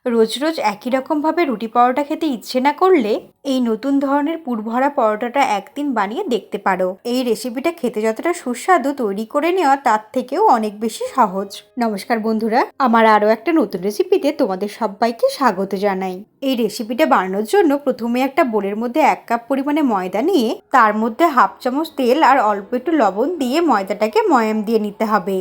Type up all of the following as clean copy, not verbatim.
রোজ রোজ একই রকমভাবে রুটি পরোটা খেতে ইচ্ছে না করলে এই নতুন ধরনের পুরভরা পরোটাটা একদিন বানিয়ে দেখতে পারো। এই রেসিপিটা খেতে যতটা সুস্বাদু, তৈরি করে নেওয়া তার থেকেও অনেক বেশি সহজ। নমস্কার বন্ধুরা, আমার আরও একটা নতুন রেসিপিতে তোমাদের সবাইকে স্বাগত জানাই। এই রেসিপিটা বানানোর জন্য প্রথমে একটা বোলের মধ্যে 1 কাপ পরিমাণে ময়দা নিয়ে তার মধ্যে 1/2 চামচ তেল আর অল্প একটু লবণ দিয়ে ময়দাটাকে ময়াম দিয়ে নিতে হবে।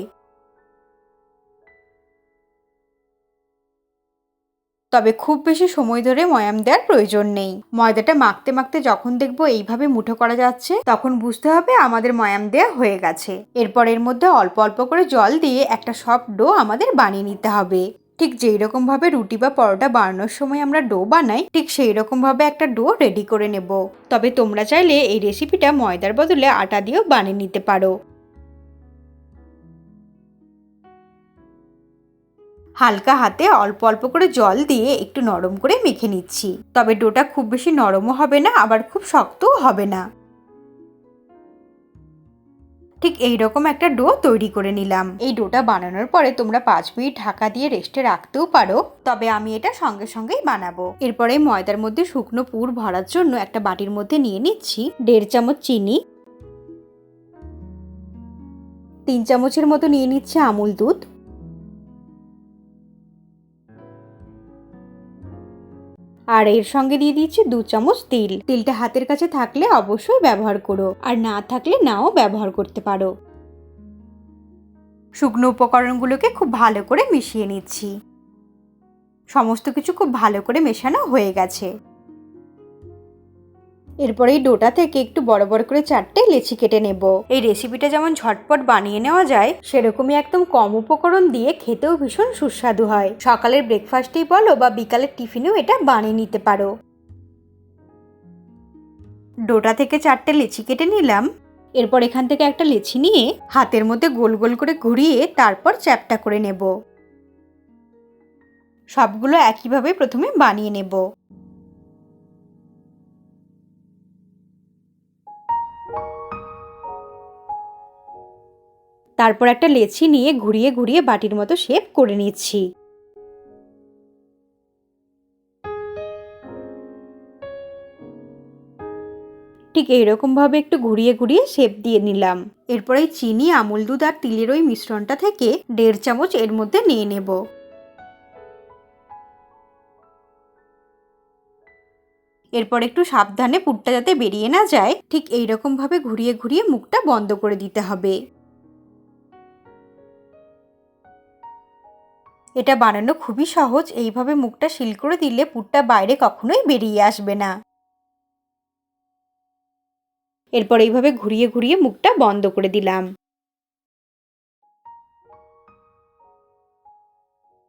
তবে খুব বেশি সময় ধরে ময়াম দেওয়ার প্রয়োজন নেই। ময়দাটা মাখতে মাখতে যখন দেখবো এইভাবে মুঠো করা যাচ্ছে, তখন বুঝতে হবে আমাদের ময়াম দেওয়া হয়ে গেছে। এরপর এর মধ্যে অল্প অল্প করে জল দিয়ে একটা সফট ডো আমাদের বানিয়ে নিতে হবে। ঠিক যেই রকম ভাবে রুটি বা পরোটা বানানোর সময় আমরা ডো বানাই, ঠিক সেই রকম ভাবে একটা ডো রেডি করে নেব। তবে তোমরা চাইলে এই রেসিপিটা ময়দার বদলে আটা দিয়েও বানিয়ে নিতে পারো। হালকা হাতে অল্প অল্প করে জল দিয়ে একটু নরম করে মেখে নিচ্ছি। তবে ডোটা খুব বেশি নরমও হবে না, আবার খুব শক্তও হবে না। ঠিক এইরকম একটা ডো তৈরি করে নিলাম। এই ডোটা বানানোর পরে তোমরা 5 মিনিট ঢাকা দিয়ে রেস্টে রাখতেও পারো, তবে আমি এটা সঙ্গে সঙ্গেই বানাবো। এরপরে ময়দার মধ্যে শুকনো পুর ভরার জন্য একটা বাটির মধ্যে নিয়ে নিচ্ছি 1.5 চামচ চিনি, 3 চামচের মতো নিয়ে নিচ্ছে আমুল দুধ, আর এর সঙ্গে দিয়ে দিচ্ছি 2 চামচ তিল। তিলটা হাতের কাছে থাকলে অবশ্যই ব্যবহার করো, আর না থাকলে নাও ব্যবহার করতে পারো। শুকনো উপকরণগুলোকে খুব ভালো করে মিশিয়ে নিচ্ছি। সমস্ত কিছু খুব ভালো করে মেশানো হয়ে গেছে। এরপরে এই ডোটা থেকে একটু বড় বড় করে 4টে লেচি কেটে নেব। এই রেসিপিটা যেমন ঝটপট বানিয়ে নেওয়া যায়, সেরকমই একদম কম উপকরণ দিয়ে খেতেও ভীষণ সুস্বাদু হয়। সকালের ব্রেকফাস্টেই বলো বা বিকালের টিফিনেও এটা বানিয়ে নিতে পারো। ডোটা থেকে 4টে লেচি কেটে নিলাম। এরপর এখান থেকে একটা লেচি নিয়ে হাতের মধ্যে গোল গোল করে ঘুরিয়ে তারপর চ্যাপ্টা করে নেব। সবগুলো একইভাবে প্রথমে বানিয়ে নেব। তারপর একটা লেচি নিয়ে ঘুরিয়ে ঘুরিয়ে বাটির মতো শেপ করে নিচ্ছি। ঠিক এইরকম ভাবে একটু ঘুরিয়ে ঘুরিয়ে শেপ দিয়ে নিলাম। এরপরে চিনি, আমুল দুধ আর তিলের ওই মিশ্রণটা থেকে 1.5 চামচ এর মধ্যে নিয়ে নেব। এরপর একটু সাবধানে পুরটা যাতে বেরিয়ে না যায়, ঠিক এইরকম ভাবে ঘুরিয়ে ঘুরিয়ে মুখটা বন্ধ করে দিতে হবে। এটা বানানো খুবই সহজ। এইভাবে মুখটা সিল করে দিলে পুরটা বাইরে কখনোই বেরিয়ে আসবে না। এরপর এইভাবে ঘুরিয়ে ঘুরিয়ে মুখটা বন্ধ করে দিলাম।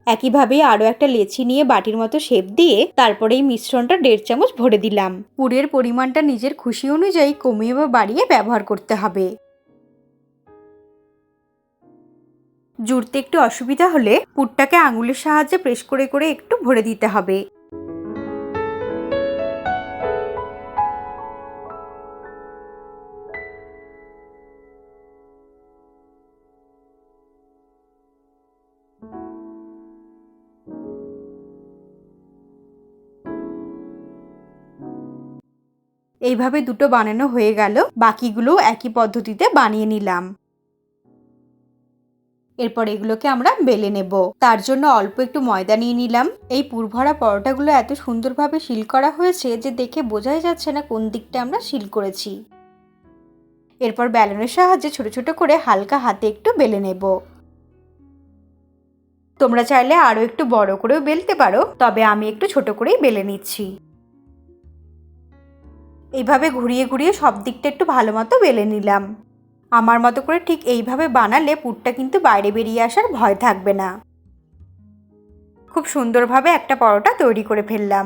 একইভাবে আরও একটা লেচি নিয়ে বাটির মতো শেপ দিয়ে তারপরে এই মিশ্রণটা 1.5 চামচ ভরে দিলাম। পুরের পরিমাণটা নিজের খুশি অনুযায়ী কমিয়ে বা বাড়িয়ে ব্যবহার করতে হবে। জুড়তে একটু অসুবিধা হলে পুরটাকে আঙুলের সাহায্যে প্রেস করে করে একটু ভরে দিতে হবে। এইভাবে দুটো বানানো হয়ে গেল। বাকিগুলো একই পদ্ধতিতে বানিয়ে নিলাম। এরপর এগুলোকে আমরা বেলে নেব। তার জন্য অল্প একটু ময়দা নিয়ে নিলাম। এই পুরভরা পরোটাগুলো এত সুন্দরভাবে সিল করা হয়েছে যে দেখে বোঝাই যাচ্ছে না কোন দিকটা আমরা সিল করেছি। এরপর বেলনের সাহায্যে ছোট ছোট করে হালকা হাতে একটু বেলে নেব। তোমরা চাইলে আরো একটু বড় করেও বেলতে পারো, তবে আমি একটু ছোট করেই বেলে নিচ্ছি। এইভাবে ঘুরিয়ে ঘুরিয়ে সব দিকটা একটু ভালো মতো বেলে নিলাম। আমার মতো করে ঠিক এইভাবে বানালে পুরটা কিন্তু বাইরে বেরিয়ে আসার ভয় থাকবে না। খুব সুন্দরভাবে একটা পরোটা তৈরি করে ফেললাম।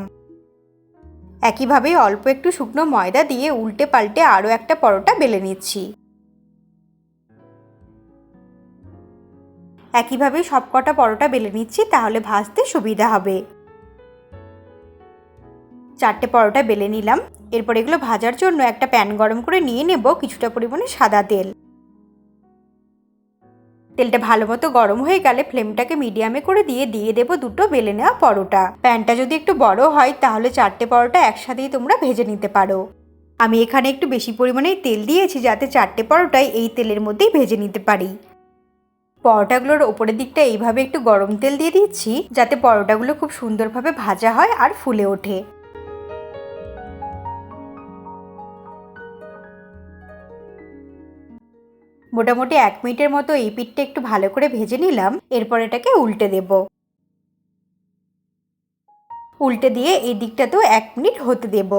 একইভাবে অল্প একটু শুকনো ময়দা দিয়ে উল্টে পাল্টে আরও একটা পরোটা বেলে নিচ্ছি। একইভাবে সবকটা পরোটা বেলে নিচ্ছি, তাহলে ভাজতে সুবিধা হবে। 4টে পরোটা বেলে নিলাম। এরপর এগুলো ভাজার জন্য একটা প্যান গরম করে নিয়ে নেব কিছুটা পরিমাণে সাদা তেল। তেলটা ভালো মতো গরম হয়ে গেলে ফ্লেমটাকে মিডিয়ামে করে দিয়ে দেবো দুটো বেলে নেওয়া পরোটা। প্যানটা যদি একটু বড় হয় তাহলে 4টে পরোটা একসাথেই তোমরা ভেজে নিতে পারো। আমি এখানে একটু বেশি পরিমাণেই তেল দিয়েছি যাতে 4টে পরোটাই এই তেলের মধ্যেই ভেজে নিতে পারি। পরোটাগুলোর ওপরের দিকটা এইভাবে একটু গরম তেল দিয়ে দিচ্ছি যাতে পরোটাগুলো খুব সুন্দরভাবে ভাজা হয় আর ফুলে ওঠে। মোটামুটি 1 মিনিটের মতো এই পিঠটা একটু ভালো করে ভেজে নিলাম। এরপর এটাকে উল্টে দেব। উল্টে দিয়ে এই দিকটাতেও 1 মিনিট হতে দেব।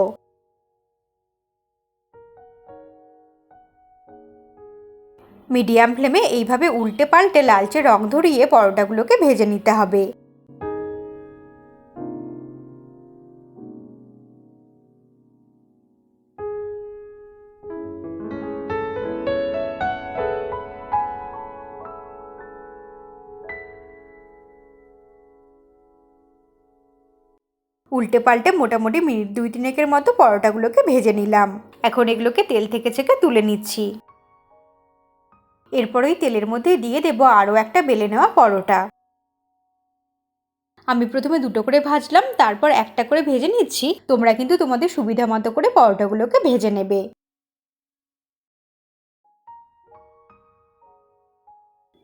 মিডিয়াম ফ্লেমে এইভাবে উল্টে পাল্টে লালচে রং ধরিয়ে পরোটাগুলোকে ভেজে নিতে হবে। উল্টে পাল্টে মোটামুটি মিনিট 2-3 মতো পরোটাগুলোকে ভেজে নিলাম। এখন এগুলোকে তেল থেকে ছেঁকে তুলে নিচ্ছি। এরপর ওই তেলের মধ্যে দিয়ে দেব আরও একটা বেলে নেওয়া পরোটা। আমি প্রথমে 2টো করে ভাজলাম, তারপর একটা করে ভেজে নিচ্ছি। তোমরা কিন্তু তোমাদের সুবিধা মতো করে পরোটাগুলোকে ভেজে নেবে।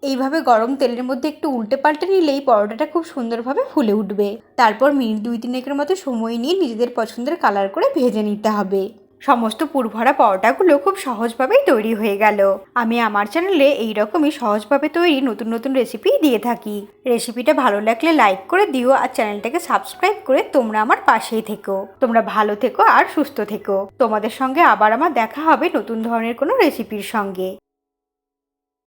এইভাবে গরম তেলের মধ্যে একটু উল্টে পাল্টে নিলেই পরোটাটা খুব সুন্দরভাবে ফুলে উঠবে। তারপর মিনিট 2-3 মতো সময় নিয়ে নিজেদের পছন্দের কালার করে ভেজে নিতে হবে। সমস্ত পুরভরা পরোটাগুলো খুব সহজভাবেই তৈরি হয়ে গেল। আমি আমার চ্যানেলে এইরকমই সহজভাবে তৈরি নতুন নতুন রেসিপি দিয়ে থাকি। রেসিপিটা ভালো লাগলে লাইক করে দিও আর চ্যানেলটাকে সাবস্ক্রাইব করে তোমরা আমার পাশেই থেকো। তোমরা ভালো থেকো আর সুস্থ থেকো। তোমাদের সঙ্গে আবার আমার দেখা হবে নতুন ধরনের কোনো রেসিপির সঙ্গে।